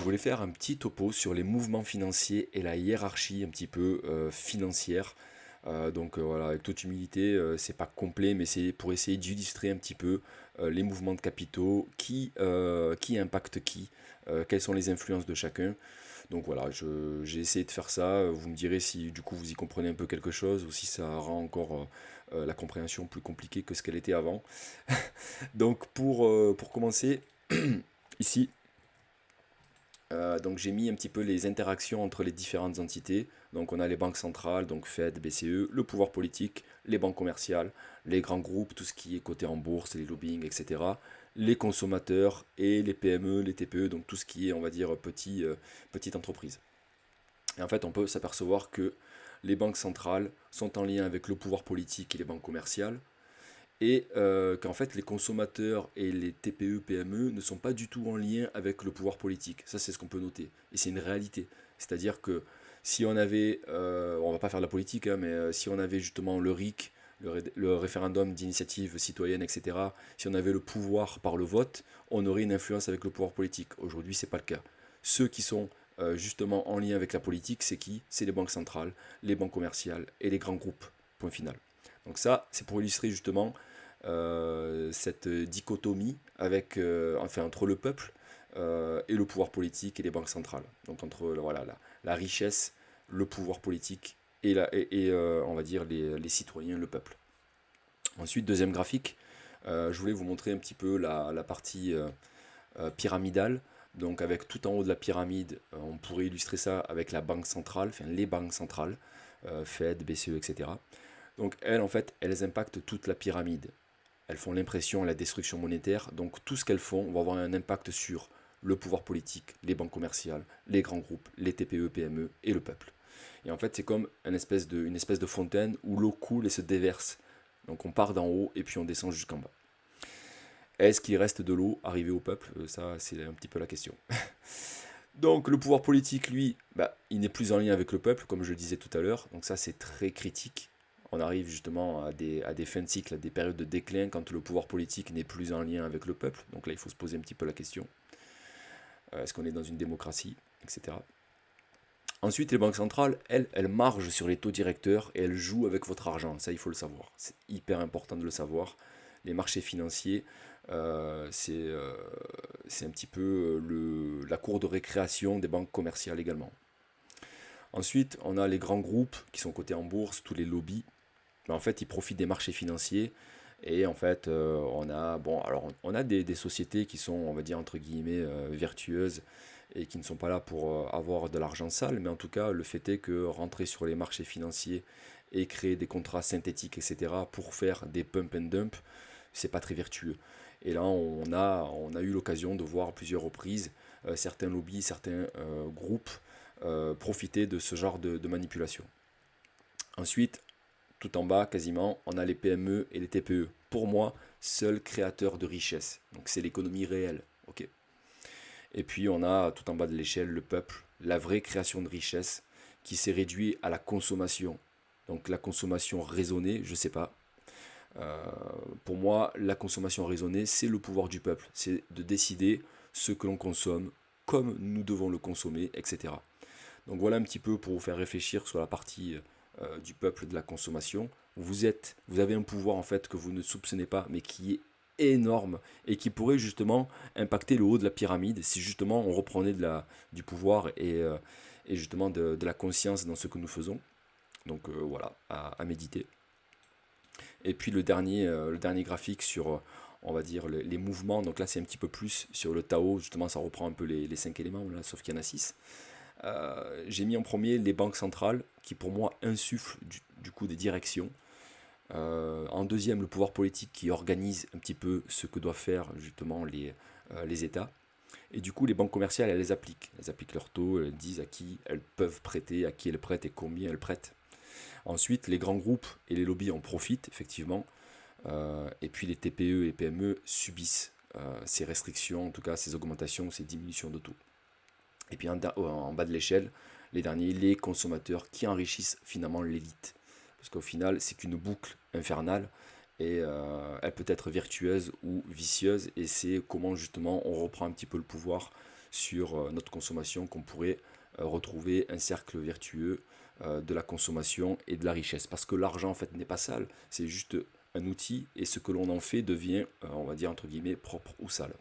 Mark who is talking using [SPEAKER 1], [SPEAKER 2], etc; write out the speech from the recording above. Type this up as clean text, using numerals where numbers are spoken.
[SPEAKER 1] je voulais faire un petit topo sur les mouvements financiers et la hiérarchie un petit peu financière. Voilà, avec toute humilité, c'est pas complet, mais c'est pour essayer d'illustrer un petit peu les mouvements de capitaux, qui impactent qui, quelles sont les influences de chacun. Donc voilà, j'ai essayé de faire ça. Vous me direz si du coup vous y comprenez un peu quelque chose ou si ça rend encore la compréhension plus compliquée que ce qu'elle était avant. Donc pour commencer, ici, donc j'ai mis un petit peu les interactions entre les différentes entités. Donc on a les banques centrales, donc Fed, BCE, le pouvoir politique, les banques commerciales, les grands groupes, tout ce qui est coté en bourse, les lobbying, etc. Les consommateurs et les PME, les TPE, donc tout ce qui est, on va dire, petite entreprise. Et en fait, on peut s'apercevoir que les banques centrales sont en lien avec le pouvoir politique et les banques commerciales, et qu'en fait les consommateurs et les TPE, PME ne sont pas du tout en lien avec le pouvoir politique. Ça, c'est ce qu'on peut noter. Et c'est une réalité. C'est-à-dire que si on avait, on va pas faire de la politique, hein, mais si on avait justement le RIC, le référendum d'initiative citoyenne, etc., si on avait le pouvoir par le vote, on aurait une influence avec le pouvoir politique. Aujourd'hui, c'est pas le cas. Ceux qui sont justement en lien avec la politique, c'est qui? C'est les banques centrales, les banques commerciales et les grands groupes. Point final. Donc ça, c'est pour illustrer justement cette dichotomie enfin, entre le peuple et le pouvoir politique et les banques centrales. Donc entre voilà, la richesse, le pouvoir politique et on va dire les citoyens, le peuple. Ensuite, deuxième graphique, je voulais vous montrer un petit peu la partie pyramidale. Donc avec tout en haut de la pyramide, on pourrait illustrer ça avec la banque centrale, enfin les banques centrales, Fed, BCE, etc. Donc elles, en fait, elles impactent toute la pyramide. Elles font l'impression et la destruction monétaire, donc tout ce qu'elles font va avoir un impact sur le pouvoir politique, les banques commerciales, les grands groupes, les TPE, PME et le peuple. Et en fait, c'est comme une espèce de fontaine où l'eau coule et se déverse. Donc on part d'en haut et puis on descend jusqu'en bas. Est-ce qu'il reste de l'eau arrivée au peuple? Ça, c'est un petit peu la question. Donc le pouvoir politique, lui, il n'est plus en lien avec le peuple, comme je le disais tout à l'heure. Donc ça, c'est très critique. On arrive justement à des fins de cycle, à des périodes de déclin quand le pouvoir politique n'est plus en lien avec le peuple. Donc là, il faut se poser un petit peu la question. Est-ce qu'on est dans une démocratie, etc. Ensuite, les banques centrales, elles margent sur les taux directeurs et elles jouent avec votre argent. Ça, il faut le savoir. C'est hyper important de le savoir. Les marchés financiers, c'est un petit peu la cour de récréation des banques commerciales également. Ensuite, on a les grands groupes qui sont cotés en bourse, tous les lobbies. En fait, ils profitent des marchés financiers. Et en fait, on a des sociétés qui sont, on va dire, entre guillemets, vertueuses et qui ne sont pas là pour avoir de l'argent sale. Mais en tout cas, le fait est que rentrer sur les marchés financiers et créer des contrats synthétiques, etc., pour faire des pump and dump, c'est pas très vertueux. Et là, on a eu l'occasion de voir à plusieurs reprises certains lobbies, certains groupes profiter de ce genre de manipulation. Ensuite, tout en bas, quasiment, on a les PME et les TPE. Pour moi, seuls créateurs de richesse. Donc c'est l'économie réelle. Ok. Et puis on a tout en bas de l'échelle le peuple, la vraie création de richesse qui s'est réduite à la consommation. Donc la consommation raisonnée, je sais pas. Euh, pour moi, la consommation raisonnée, c'est le pouvoir du peuple. C'est de décider ce que l'on consomme, comme nous devons le consommer, etc. Donc voilà un petit peu pour vous faire réfléchir sur la partie du peuple de la consommation. Vous avez un pouvoir en fait que vous ne soupçonnez pas, mais qui est énorme et qui pourrait justement impacter le haut de la pyramide si justement on reprenait du pouvoir et justement de la conscience dans ce que nous faisons. Donc voilà, à méditer. Et puis le dernier graphique sur, on va dire, les mouvements. Donc là, c'est un petit peu plus sur le Tao. Justement, ça reprend un peu les 5 éléments, là, sauf qu'il y en a 6. J'ai mis en premier les banques centrales qui pour moi insufflent du coup des directions. En deuxième, le pouvoir politique qui organise un petit peu ce que doivent faire justement les États. Et du coup, les banques commerciales, elles les appliquent. Elles appliquent leurs taux, elles disent à qui elles peuvent prêter, à qui elles prêtent et combien elles prêtent. Ensuite, les grands groupes et les lobbies en profitent, effectivement. Et puis les TPE et PME subissent ces restrictions, en tout cas ces augmentations, ces diminutions de taux. Et puis en bas de l'échelle, les derniers, les consommateurs qui enrichissent finalement l'élite. Parce qu'au final, c'est qu'une boucle infernale et elle peut être vertueuse ou vicieuse. Et c'est comment justement on reprend un petit peu le pouvoir sur notre consommation, qu'on pourrait retrouver un cercle vertueux de la consommation et de la richesse. Parce que l'argent en fait n'est pas sale, c'est juste un outil et ce que l'on en fait devient, on va dire entre guillemets, propre ou sale.